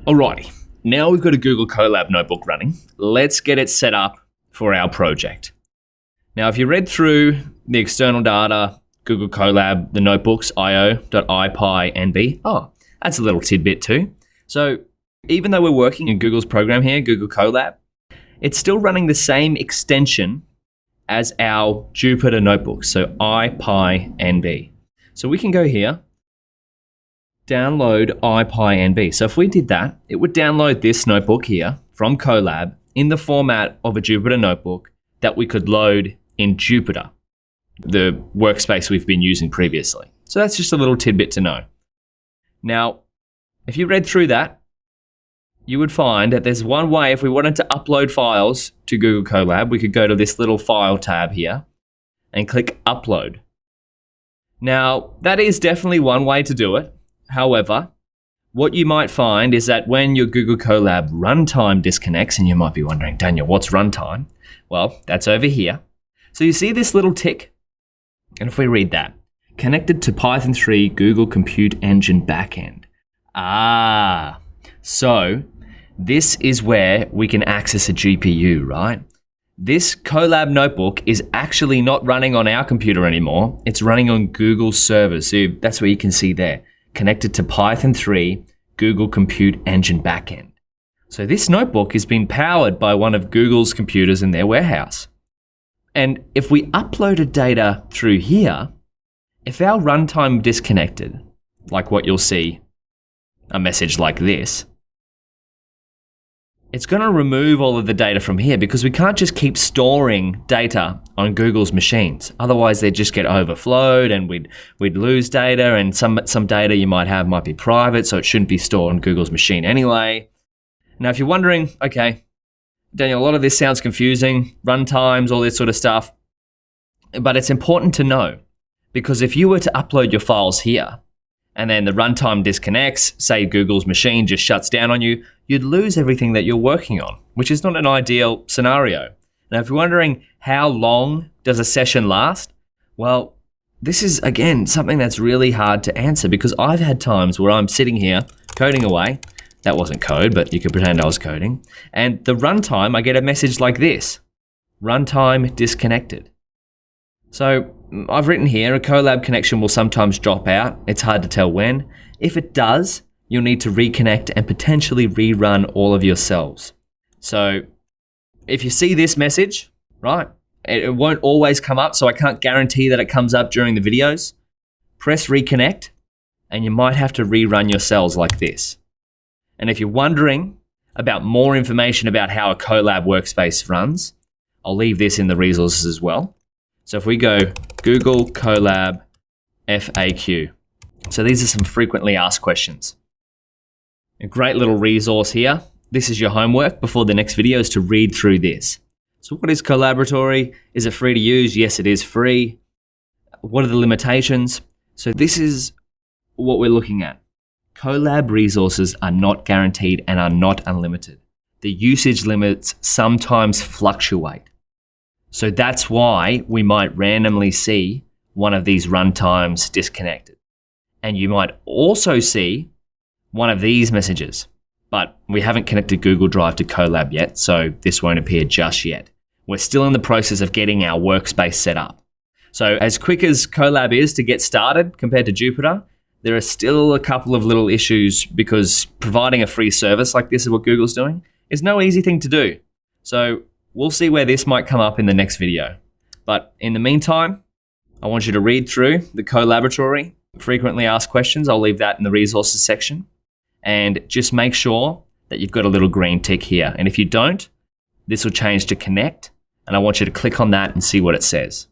Alrighty, now we've got a Google Colab notebook running. Let's get it set up for our project. Now, if you read through the external data, Google Colab, the notebooks, io.ipynb, that's a little tidbit too. So even though we're working in Google's program here, Google Colab, it's still running the same extension as our Jupyter notebooks, so ipynb. So we can go here, download ipynb. So if we did that, it would download this notebook here from Colab in the format of a Jupyter notebook that we could load in Jupyter, the workspace we've been using previously. So that's just a little tidbit to know. Now, if you read through that, you would find that there's one way if we wanted to upload files to Google Colab, we could go to this little file tab here and click upload. Now, that is definitely one way to do it. However, what you might find is that when your Google Colab runtime disconnects, and you might be wondering, Daniel, what's runtime? Well, that's over here. So you see this little tick? And if we read that, connected to Python 3 Google Compute Engine backend. So this is where we can access a GPU, right? This Colab notebook is actually not running on our computer anymore. It's running on Google's servers. So that's what you can see there. Connected to Python 3 Google Compute Engine backend. So this notebook is being powered by one of Google's computers in their warehouse. And if we uploaded data through here, if our runtime disconnected, like what you'll see, a message like this, it's going to remove all of the data from here because we can't just keep storing data on Google's machines. Otherwise, they'd just get overflowed and we'd lose data, and some data you might have might be private, so it shouldn't be stored on Google's machine anyway. Now, if you're wondering, okay, Daniel, a lot of this sounds confusing, runtimes, all this sort of stuff, but it's important to know because if you were to upload your files here, and then the runtime disconnects, say Google's machine just shuts down on you, you'd lose everything that you're working on, which is not an ideal scenario. Now, if you're wondering how long does a session last, well, this is, again, something that's really hard to answer because I've had times where I'm sitting here coding away. That wasn't code, but you could pretend I was coding. And the runtime, I get a message like this, runtime disconnected. So I've written here, a Colab connection will sometimes drop out. It's hard to tell when. If it does, you'll need to reconnect and potentially rerun all of your cells. So if you see this message, right, it won't always come up, so I can't guarantee that it comes up during the videos. Press reconnect, and you might have to rerun your cells like this. And if you're wondering about more information about how a Colab workspace runs, I'll leave this in the resources as well. So if we go Google Colab FAQ. So these are some frequently asked questions. A great little resource here. This is your homework before the next video is to read through this. So what is Colaboratory? Is it free to use? Yes, it is free. What are the limitations? So this is what we're looking at. Colab resources are not guaranteed and are not unlimited. The usage limits sometimes fluctuate. So that's why we might randomly see one of these runtimes disconnected. And you might also see one of these messages, but we haven't connected Google Drive to Colab yet, so this won't appear just yet. We're still in the process of getting our workspace set up. So as quick as Colab is to get started compared to Jupyter, there are still a couple of little issues because providing a free service like this is what Google's doing is no easy thing to do. So we'll see where this might come up in the next video. But in the meantime, I want you to read through the Colaboratory frequently asked questions. I'll leave that in the resources section. And just make sure that you've got a little green tick here. And if you don't, this will change to connect. And I want you to click on that and see what it says.